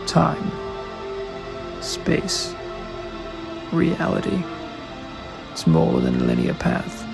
Time, space, reality. It's more than a linear path.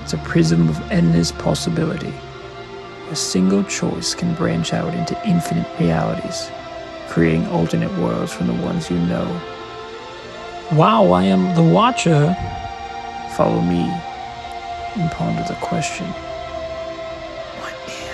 It's a prism of endless possibility. A single choice can branch out into infinite realities, creating alternate worlds from the ones you know. Wow, I am the Watcher. Follow me and ponder the question. What if?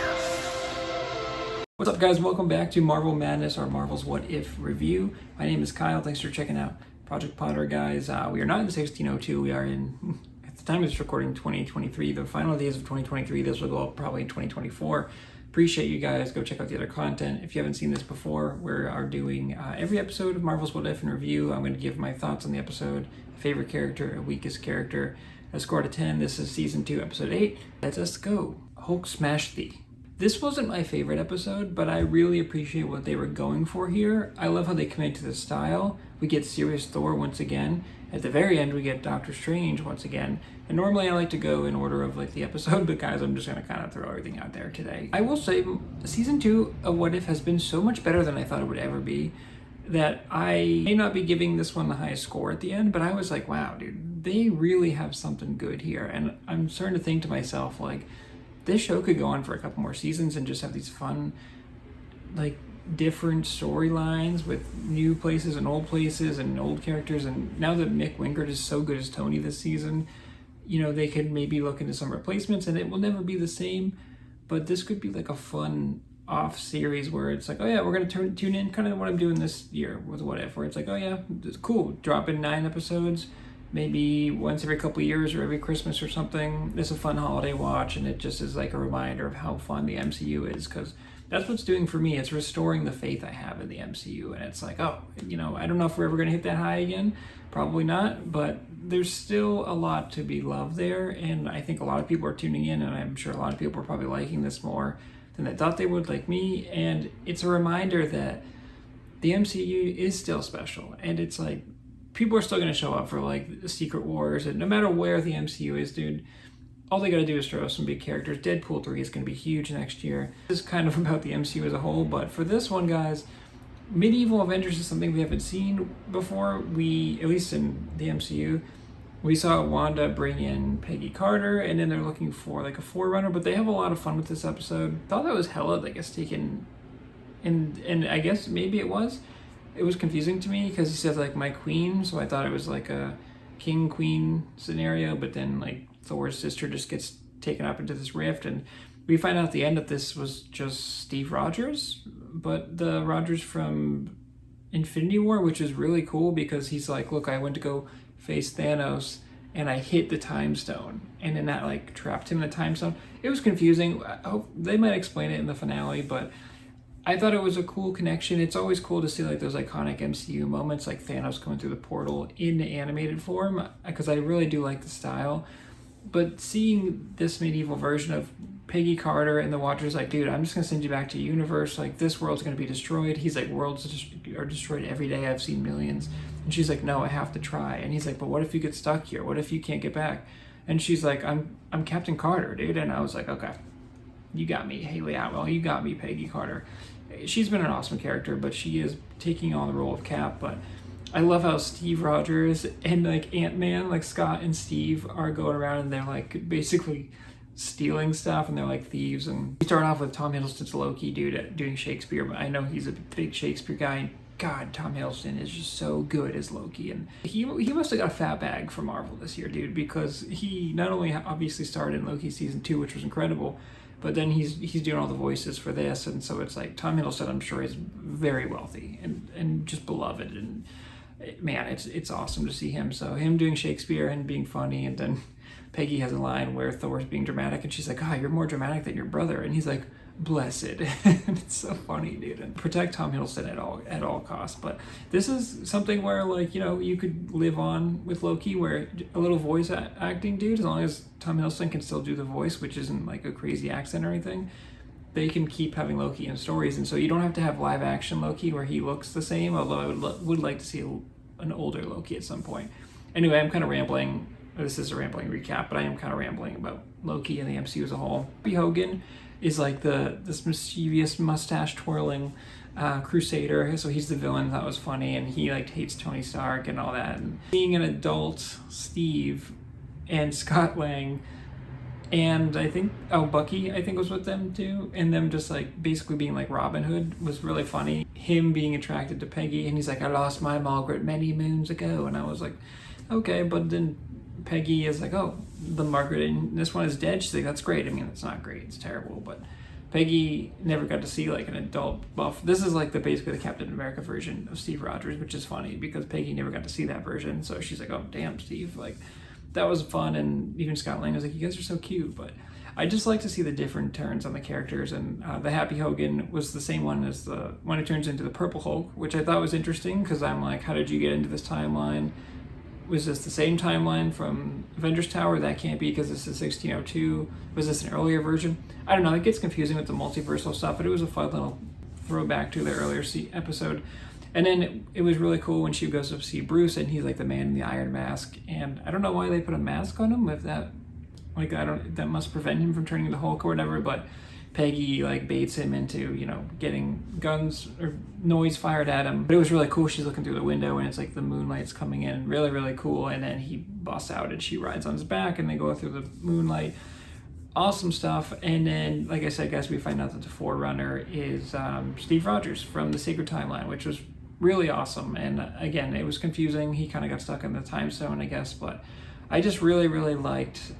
What's up, guys? Welcome back to Marvel Madness, or Marvel's What If review. My name is Kyle. Thanks for checking out Project Potter, guys. We are not in 1602. We are in, at the time of this recording, 2023. The final days of 2023. This will go up probably in 2024. Appreciate you guys. Go check out the other content. If you haven't seen this before, we are doing every episode of Marvel's What If in review. I'm going to give my thoughts on the episode, favorite character, a weakest character, a score out of 10. This is season 2, episode 8. Let us go. Hulk smash thee. This wasn't my favorite episode, but I really appreciate what they were going for here. I love how they commit to the style. We get serious Thor once again. At the very end, we get Doctor Strange once again. And normally I like to go in order of like the episode, but guys, I'm just going to kind of throw everything out there today. I will say, season 2 of What If has been so much better than I thought it would ever be, that I may not be giving this one the highest score at the end, but I was like, wow, dude, they really have something good here. And I'm starting to think to myself, like, this show could go on for a couple more seasons and just have these fun, like, different storylines with new places and old characters. And now that Mick Wingert is so good as Tony this season, you know, they could maybe look into some replacements, and it will never be the same, but this could be like a fun off series where it's like, oh yeah, we're going to tune in, kind of what I'm doing this year with What If, where it's like, oh yeah, it's cool, drop in 9 episodes, maybe once every couple of years or every Christmas or something. It's a fun holiday watch, and it just is like a reminder of how fun the MCU is, because that's what's doing for me. It's restoring the faith I have in the MCU, and it's like, oh, you know, I don't know if we're ever going to hit that high again, probably not, but there's still a lot to be loved there, and I think a lot of people are tuning in, and I'm sure a lot of people are probably liking this more than they thought they would, like me. And it's a reminder that the MCU is still special, and it's like people are still going to show up for like the Secret Wars, and no matter where the MCU is, dude, all they got to do is throw some big characters. Deadpool 3 is going to be huge next year. This is kind of about the MCU as a whole, but for this one, guys, Medieval Avengers is something we haven't seen before. We, at least in the MCU, we saw Wanda bring in Peggy Carter, and then they're looking for like a forerunner, but they have a lot of fun with this episode. Thought that was hella, I guess, taken, and I guess maybe it was confusing to me because he said like my queen, so I thought it was like a king queen scenario, but then like Thor's sister just gets taken up into this rift, and we find out at the end that this was just Steve Rogers, but the Rogers from Infinity War, which is really cool because he's like, look, I went to go face Thanos and I hit the time stone, and then that like trapped him in the time stone. It was confusing. I hope they might explain it in the finale, but I thought it was a cool connection. It's always cool to see like those iconic MCU moments, like Thanos coming through the portal in the animated form, because I really do like the style. But seeing this medieval version of Peggy Carter and the Watcher's like, dude, I'm just gonna send you back to universe. Like, this world's gonna be destroyed. He's like, worlds are destroyed every day. I've seen millions. And she's like, no, I have to try. And he's like, but what if you get stuck here? What if you can't get back? And she's like, I'm Captain Carter, dude. And I was like, okay, you got me, Haley Atwell. You got me, Peggy Carter. She's been an awesome character, but she is taking on the role of Cap. But I love how Steve Rogers and like Ant-Man, like Scott and Steve, are going around and they're like basically stealing stuff, and they're like thieves. And we start off with Tom Hiddleston's Loki, dude, doing Shakespeare, but I know he's a big Shakespeare guy. God, Tom Hiddleston is just so good as Loki, and he must have got a fat bag from Marvel this year, dude, because he not only obviously starred in Loki season 2, which was incredible, but then he's doing all the voices for this, and so it's like Tom Hiddleston, I'm sure, is very wealthy and just beloved, and man, it's awesome to see him. So him doing Shakespeare and being funny, and then Peggy has a line where Thor's being dramatic, and she's like, "Ah, you're more dramatic than your brother," and he's like, "Blessed," and it's so funny, dude. And protect Tom Hiddleston at all costs. But this is something where, like, you know, you could live on with Loki, where a little voice acting, dude, as long as Tom Hiddleston can still do the voice, which isn't like a crazy accent or anything, they can keep having Loki in stories, and so you don't have to have live action Loki where he looks the same. Although I would like to see an older Loki at some point. Anyway, I'm kind of rambling. This is a rambling recap, but I am kind of rambling about Loki and the MCU as a whole. Happy Hogan is like this mischievous mustache twirling crusader, so he's the villain. That was funny, and he like hates Tony Stark and all that. And seeing an adult Steve and Scott Lang, and I think Bucky I think was with them too, and them just like basically being like Robin Hood was really funny. Him being attracted to Peggy, and he's like, I lost my Margaret many moons ago, and I was like, okay, but then Peggy is like, oh, the Margaret in this one is dead. She's like, that's great. I mean, it's not great, it's terrible, but Peggy never got to see like an adult buff. This is like basically the Captain America version of Steve Rogers, which is funny because Peggy never got to see that version, so she's like, oh damn, Steve, like that was fun. And even Scott Lang was like, you guys are so cute. But I just like to see the different turns on the characters, and the Happy Hogan was the same one as the when it turns into the Purple Hulk, which I thought was interesting because I'm like, how did you get into this timeline? Was this the same timeline from Avengers Tower? That can't be because this is 1602. Was this an earlier version? I don't know. It gets confusing with the multiversal stuff, but it was a fun little throwback to the earlier episode. And then it was really cool when she goes to see Bruce, and he's like the man in the iron mask. And I don't know why they put a mask on him. If that, like, that must prevent him from turning into Hulk or whatever. But Peggy like baits him into, you know, getting guns or noise fired at him. But it was really cool. She's looking through the window, and it's like the moonlight's coming in, really, really cool. And then he busts out, and she rides on his back, and they go through the moonlight. Awesome stuff. And then, like I said, guys, we find out that the Forerunner is Steve Rogers from the Sacred Timeline, which was really awesome. And again, it was confusing. He kind of got stuck in the time zone, I guess, but I just really, really liked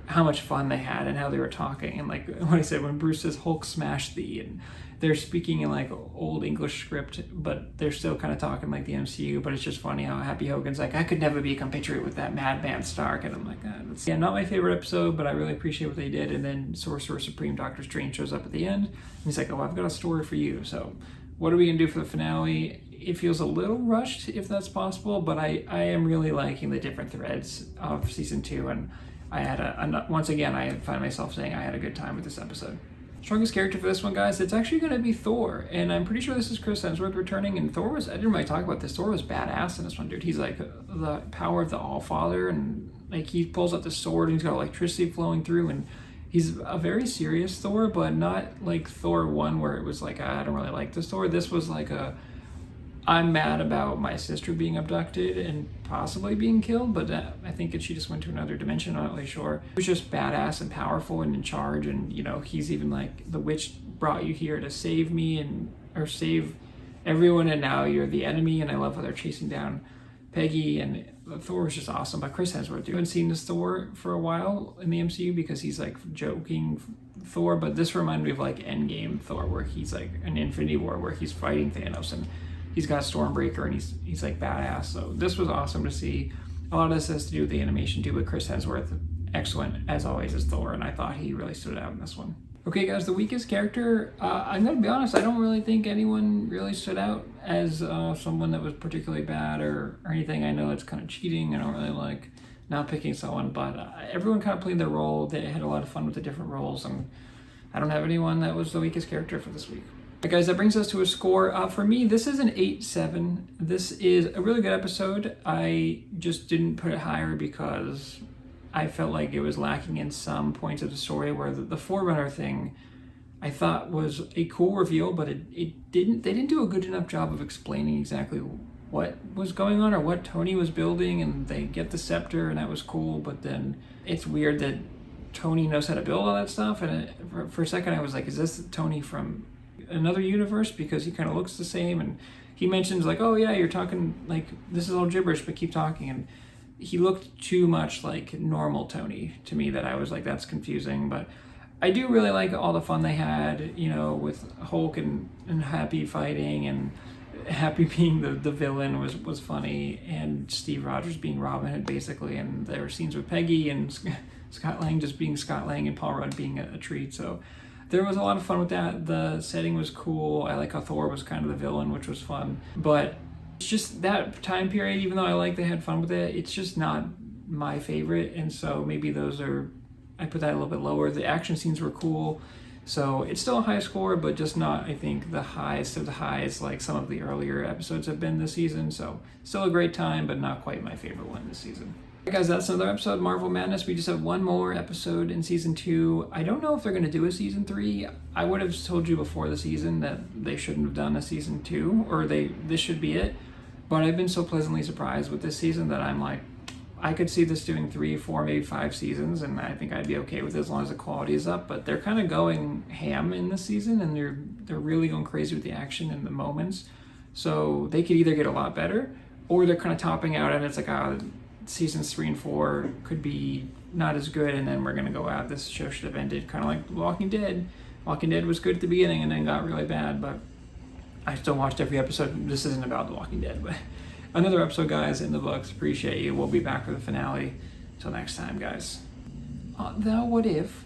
how much fun they had and how they were talking. And like what I said, when Bruce says Hulk smash thee, and they're speaking in like old English script, but they're still kind of talking like the MCU. But it's just funny how Happy Hogan's like, I could never be compatriot with that madman Stark. And I'm like, that's not my favorite episode, but I really appreciate what they did. And then Sorcerer Supreme Doctor Strange shows up at the end, and he's like, oh, I've got a story for you. So what are we gonna do for the finale? It feels a little rushed, if that's possible, but I am really liking the different threads of season 2, and I had once again, I find myself saying I had a good time with this episode. Strongest character for this one, guys, it's actually going to be Thor, and I'm pretty sure this is Chris Hemsworth returning, and Thor was, I didn't really talk about this, Thor was badass in this one, dude. He's like the power of the All-Father, and like he pulls out the sword, and he's got electricity flowing through, and he's a very serious Thor, but not like Thor 1 where it was like, I don't really like this Thor. This was like I'm mad about my sister being abducted and possibly being killed, but I think she just went to another dimension, I'm not really sure. He was just badass and powerful and in charge, and you know, he's even like, the witch brought you here to save me or save everyone, and now you're the enemy. And I love how they're chasing down Peggy, and Thor was just awesome. But Chris Hemsworth, you haven't seen this Thor for a while in the MCU because he's like joking Thor, but this reminded me of like Endgame Thor, where he's like an Infinity War where he's fighting Thanos, and he's got Stormbreaker, and he's like badass. So this was awesome to see. A lot of this has to do with the animation too, but Chris Hemsworth, excellent as always as Thor, and I thought he really stood out in this one. Okay guys, the weakest character, I'm gonna be honest, I don't really think anyone really stood out as someone that was particularly bad or anything. I know it's kind of cheating, I don't really like not picking someone, but everyone kind of played their role. They had a lot of fun with the different roles, and I don't have anyone that was the weakest character for this week. Right, guys, that brings us to a score. For me, this is an 8-7. This is a really good episode. I just didn't put it higher because I felt like it was lacking in some points of the story, where the Forerunner thing I thought was a cool reveal, but they didn't do a good enough job of explaining exactly what was going on or what Tony was building. And they get the scepter, and that was cool, but then it's weird that Tony knows how to build all that stuff. And for a second I was like, is this Tony from another universe, because he kind of looks the same? And he mentions like, oh yeah, you're talking like this is all gibberish, but keep talking. And he looked too much like normal Tony to me, that I was like, that's confusing. But I do really like all the fun they had, you know, with Hulk and Happy fighting, and Happy being the villain was funny, and Steve Rogers being Robin Hood basically, and there were scenes with Peggy and Scott Lang just being Scott Lang, and Paul Rudd being a treat. So there was a lot of fun with that. The setting was cool. I like how Thor was kind of the villain, which was fun. But it's just that time period, even though I like they had fun with it, it's just not my favorite. And so maybe I put that a little bit lower. The action scenes were cool. So it's still a high score, but just not, I think, the highest of the highs like some of the earlier episodes have been this season. So still a great time, but not quite my favorite one this season. Guys, that's another episode of Marvel Madness. We just have one more episode in season 2. I don't know if they're going to do a season 3. I would have told you before the season that they shouldn't have done a season 2, or this should be it. But I've been so pleasantly surprised with this season that I'm like, I could see this doing 3, 4, maybe 5 seasons, and I think I'd be okay with it as long as the quality is up. But they're kind of going ham in this season, and they're really going crazy with the action and the moments. So they could either get a lot better, or they're kind of topping out, and it's like, seasons 3 and 4 could be not as good, and then we're gonna go out. This show should have ended kind of like Walking Dead. Walking Dead was good at the beginning and then got really bad, but I still watched every episode. This isn't about The Walking Dead, but another episode, guys, in the books. Appreciate you. We'll be back for the finale. Till next time, guys. Now, what if